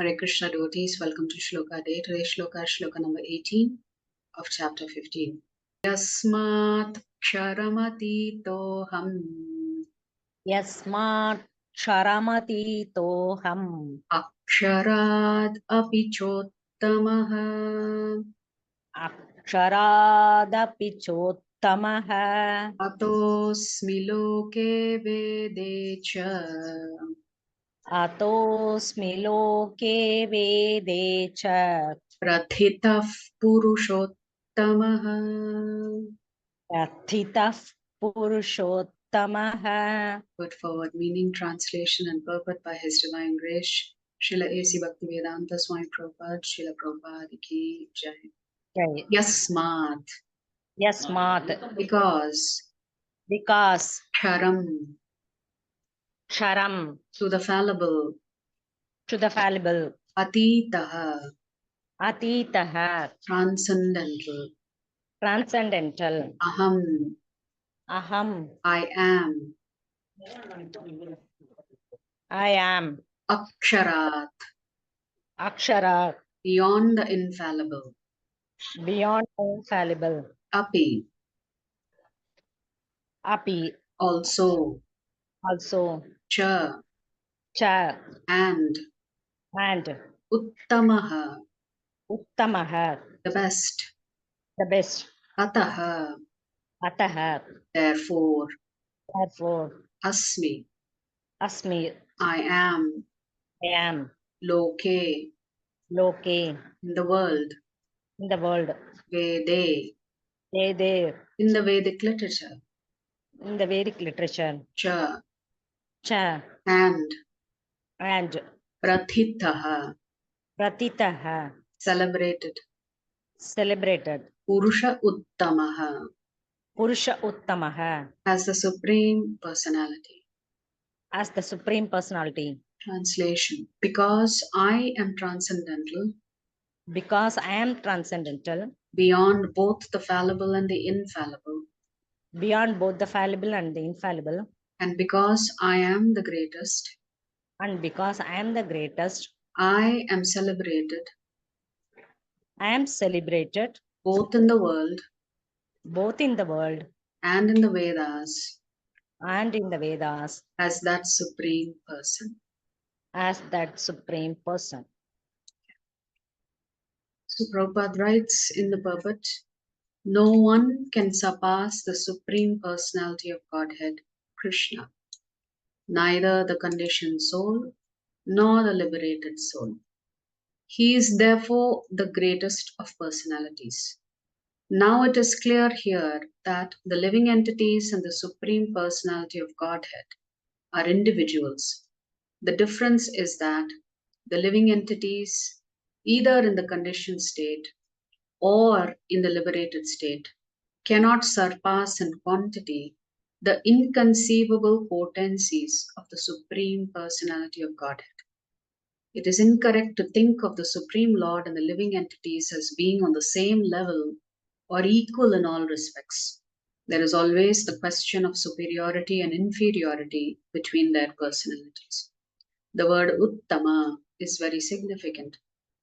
Hare Krishna devotees, welcome to Shloka Day. Today's Shloka is Shloka number 18 of chapter 15. Yasmat ksharamati Yasmat Sharamati Toham Aksharad api chottamaha Aksharadapi Chottamaha Atosmi loke vedecha Atosmi Loke Vedecha Prathitah purushottamah. Rathitaf Purushottamaha. Word for word meaning, translation and purport by His Divine Grace, Srila A.C. Bhaktivedanta Swami Prabhupada, Srila Prabhupada Ki Jai. Okay. Yasmat, Yasmat because, Sharam to the fallible, Atitaha, Atitaha transcendental, Transcendental Aham, I am, Aksharat, Akshara beyond the infallible, beyond infallible Api, Api also, Cha and and Uttamaha, Uttamaha the best, the best Ataha, Ataha therefore, Asmi I am, Loke, in in the world, Vede, in the Vedic literature, Cha, and Prathitaha, celebrated, Purusha Uttamaha, Purusha Uttamaha as the Supreme Personality. as the Supreme Personality. Translation: because I am transcendental, beyond both the fallible and the infallible, and because I am the greatest, I am celebrated both in the world and in the Vedas as that Supreme Person. So Prabhupada writes in the purport, no one can surpass the Supreme Personality of Godhead, Krishna, neither the conditioned soul nor the liberated soul. He is therefore the greatest of personalities. Now it is clear here that the living entities and the Supreme Personality of Godhead are individuals. The difference is that the living entities, either in the conditioned state or in the liberated state, cannot surpass in quantity the inconceivable potencies of the Supreme Personality of Godhead. It is incorrect to think of the Supreme Lord and the living entities as being on the same level or equal in all respects. There is always the question of superiority and inferiority between their personalities. The word Uttama is very significant.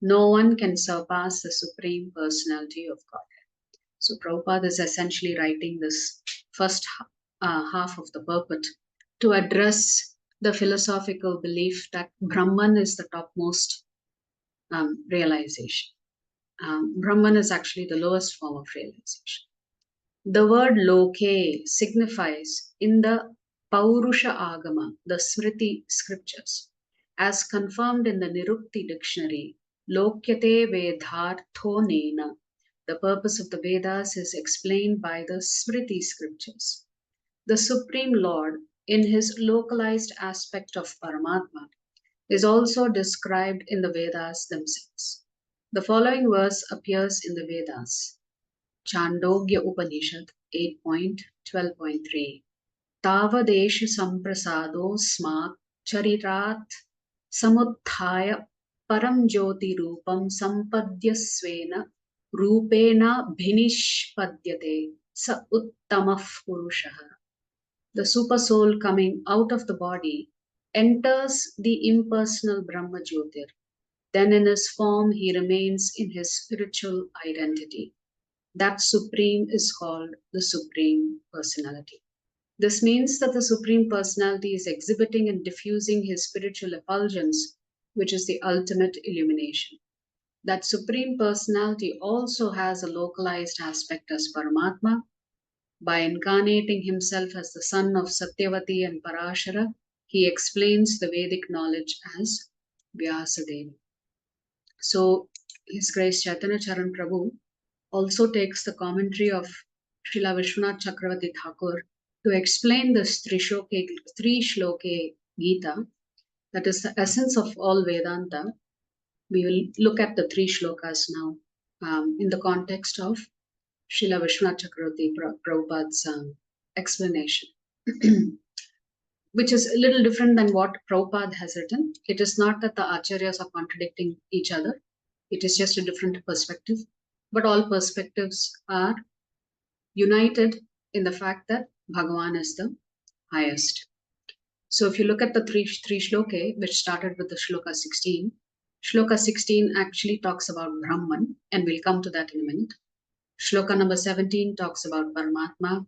No one can surpass the Supreme Personality of Godhead. So Prabhupada is essentially writing this first half of the purport to address the philosophical belief that Brahman is the topmost realization. Brahman is actually the lowest form of realization. The word Loke signifies in the Paurusha Agama, the Smriti scriptures, as confirmed in the Nirukti dictionary, Lokyate Vedhartho Nena. The purpose of the Vedas is explained by the Smriti scriptures. The Supreme Lord, in his localized aspect of Paramatma, is also described in the Vedas themselves. The following verse appears in the Vedas. Chandogya Upanishad 8.12.3 Tavadesha samprasado smak charitat samuthaya param jyoti rupam sampadyasvena rupena bhinishpadyate sa uttamah purushaha. The super soul coming out of the body enters the impersonal Brahma Jyotir then in his form he remains in his spiritual identity. That Supreme is called the Supreme Personality. This means that the Supreme Personality is exhibiting and diffusing his spiritual effulgence, which is the ultimate illumination. That Supreme Personality also has a localized aspect as Paramatma. By incarnating himself as the son of Satyavati and Parashara, he explains the Vedic knowledge as Vyasadeva. So, His Grace Chaitanya Charan Prabhu also takes the commentary of Srila Vishwanath Chakravarti Thakur to explain this three shloke Gita, that is the essence of all Vedanta. We will look at the three shlokas now in the context of Srila Vishwanath Chakravarti Prabhupada's explanation, which is a little different than what Prabhupada has written. It is not that the acharyas are contradicting each other. It is just a different perspective. But all perspectives are united in the fact that Bhagavan is the highest. So if you look at the three shloke, which started with the shloka 16 actually talks about Brahman, and we'll come to that in a minute. Shloka number 17 talks about Paramatma,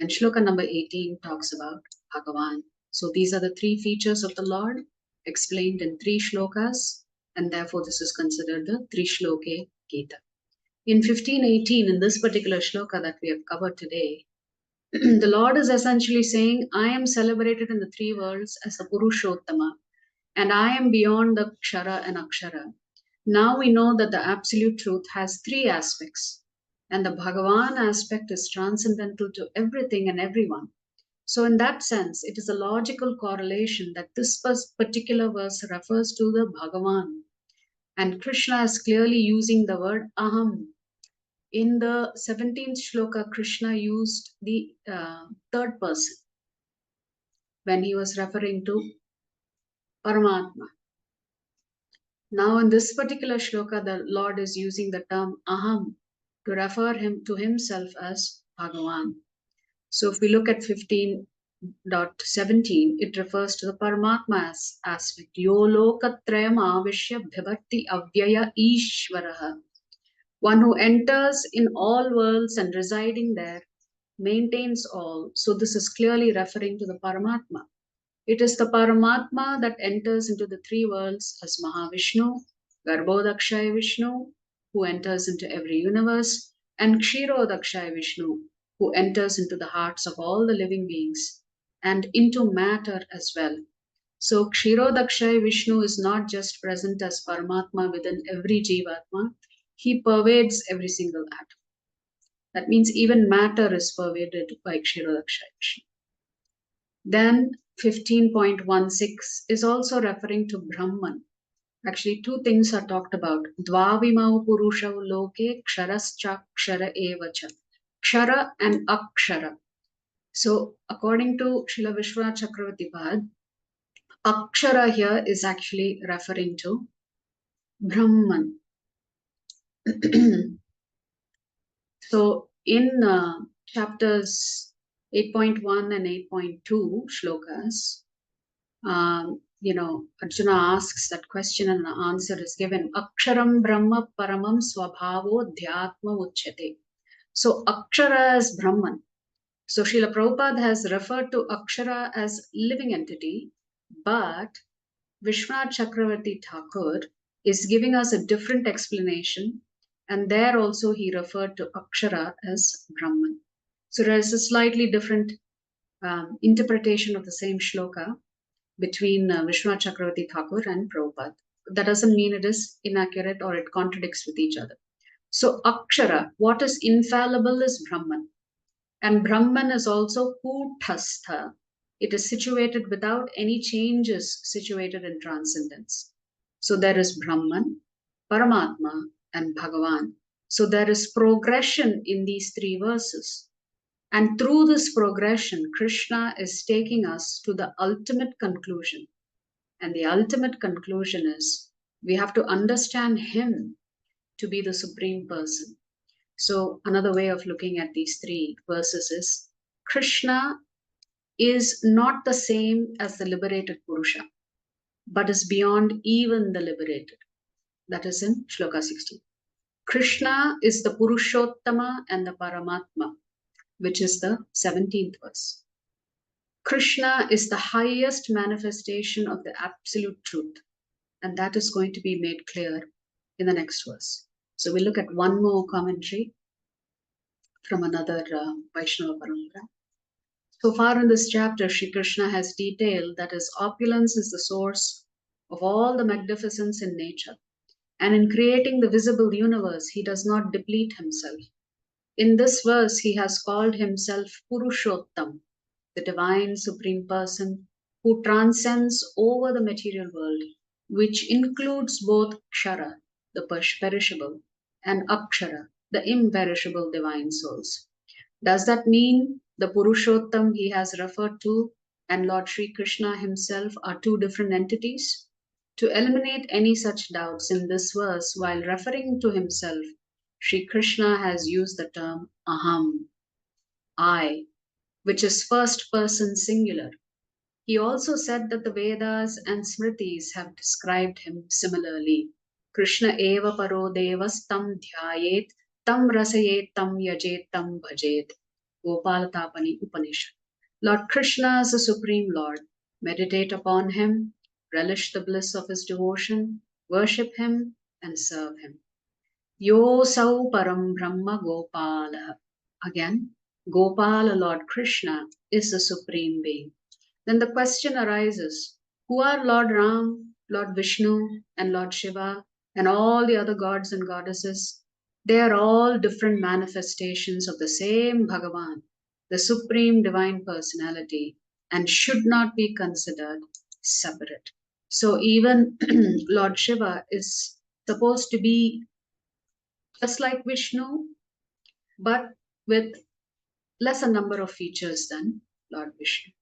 and shloka number 18 talks about Bhagavan. So these are the three features of the Lord explained in three shlokas, and therefore this is considered the three shloke Gita. In 15:18, in this particular shloka that we have covered today, the Lord is essentially saying, I am celebrated in the three worlds as the Purushottama, and I am beyond the Kshara and Akshara. Now we know that the absolute truth has three aspects, and the Bhagavan aspect is transcendental to everything and everyone. So in that sense, it is a logical correlation that this particular verse refers to the Bhagavan. And Krishna is clearly using the word Aham. In the 17th shloka, Krishna used the third person when he was referring to Paramatma. Now in this particular shloka, the Lord is using the term Aham to refer him to himself as Bhagavan. So if we look at 15.17, it refers to the Paramatma aspect. Yo lokatrayam avishya bhibhakti avyaya ishvaraha. One who enters in all worlds and residing there maintains all. So this is clearly referring to the Paramatma. It is the Paramatma that enters into the three worlds as Mahavishnu, Garbhodakshaya Vishnu, who enters into every universe, and Kshirodakshaya Vishnu, who enters into the hearts of all the living beings and into matter as well. So Kshirodakshaya Vishnu is not just present as Paramatma within every Jivatma, he pervades every single atom. That means even matter is pervaded by Kshirodakshaya Vishnu. Then 15.16 is also referring to Brahman. Actually, two things are talked about. Dvavimau purushav loke ksharascha kshara evacha. Kshara and akshara. So according to Srila Vishwanath Chakravarti Pad, akshara here is actually referring to Brahman. So in chapters 8.1 and 8.2 shlokas, Arjuna asks that question and the answer is given. Aksharam Brahma Paramam Swabhavo Dhyatma Uchyate. So Akshara is Brahman. So Srila Prabhupada has referred to Akshara as living entity, but Vishwanath Chakravarti Thakur is giving us a different explanation, and there also he referred to Akshara as Brahman. So there is a slightly different interpretation of the same shloka between Vishwanath Chakravarti Thakur and Prabhupada. That doesn't mean it is inaccurate or it contradicts with each other. So Akshara, what is infallible is Brahman. And Brahman is also Kutastha. It is situated without any changes, situated in transcendence. So there is Brahman, Paramatma, and Bhagavan. So there is progression in these three verses. And through this progression, Krishna is taking us to the ultimate conclusion. And the ultimate conclusion is we have to understand him to be the supreme person. So another way of looking at these three verses is Krishna is not the same as the liberated Purusha, but is beyond even the liberated. That is in Shloka 16. Krishna is the Purushottama and the Paramatma, which is the 17th verse. Krishna is the highest manifestation of the absolute truth, and that is going to be made clear in the next verse. So we'll look at one more commentary from another Vaishnava Parampara. So far in this chapter, Shri Krishna has detailed that his opulence is the source of all the magnificence in nature. And in creating the visible universe, he does not deplete himself. In this verse, he has called himself Purushottam, the divine supreme person who transcends over the material world, which includes both Kshara, the perishable, and Akshara, the imperishable divine souls. Does that mean the Purushottam he has referred to and Lord Sri Krishna himself are two different entities? To eliminate any such doubts in this verse, while referring to himself, Sri Krishna has used the term aham, I, which is first person singular. He also said that the Vedas and Smritis have described him similarly. Krishna eva paro devas tam dhyayet, tam rasayet, tam yajet, tam bhajet. Gopalatapani Upanishad. Lord Krishna is the Supreme Lord. Meditate upon him, relish the bliss of his devotion, worship him, and serve him. Yo sau param brahma gopala. Again, Gopala, Lord Krishna, is the Supreme Being. Then the question arises, who are Lord Ram, Lord Vishnu, and Lord Shiva, and all the other gods and goddesses? They are all different manifestations of the same Bhagavan, the Supreme Divine Personality, and should not be considered separate. So even Lord Shiva is supposed to be just like Vishnu, but with lesser number of features than Lord Vishnu.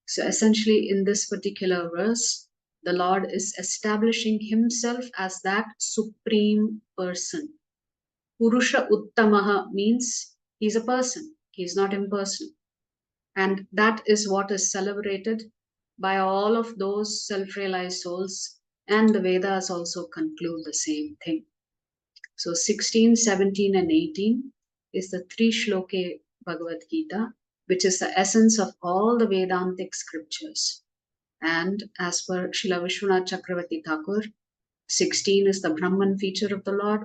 So essentially, in this particular verse, the Lord is establishing himself as that supreme person. Purusha Uttamaha means he's a person, he's not impersonal. And that is what is celebrated by all of those self realized souls, and the Vedas also conclude the same thing. So 16, 17, and 18 is the three shloke Bhagavad Gita, which is the essence of all the Vedantic scriptures. And as per Srila Vishwanath Chakravarti Thakur, 16 is the Brahman feature of the Lord,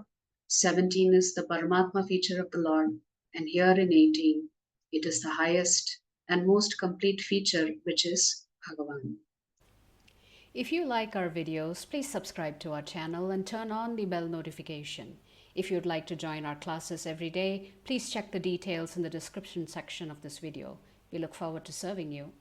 17 is the Paramatma feature of the Lord, and here in 18, it is the highest and most complete feature, which is Bhagavan. If you like our videos, please subscribe to our channel and turn on the bell notification. If you'd like to join our classes every day, please check the details in the description section of this video. We look forward to serving you.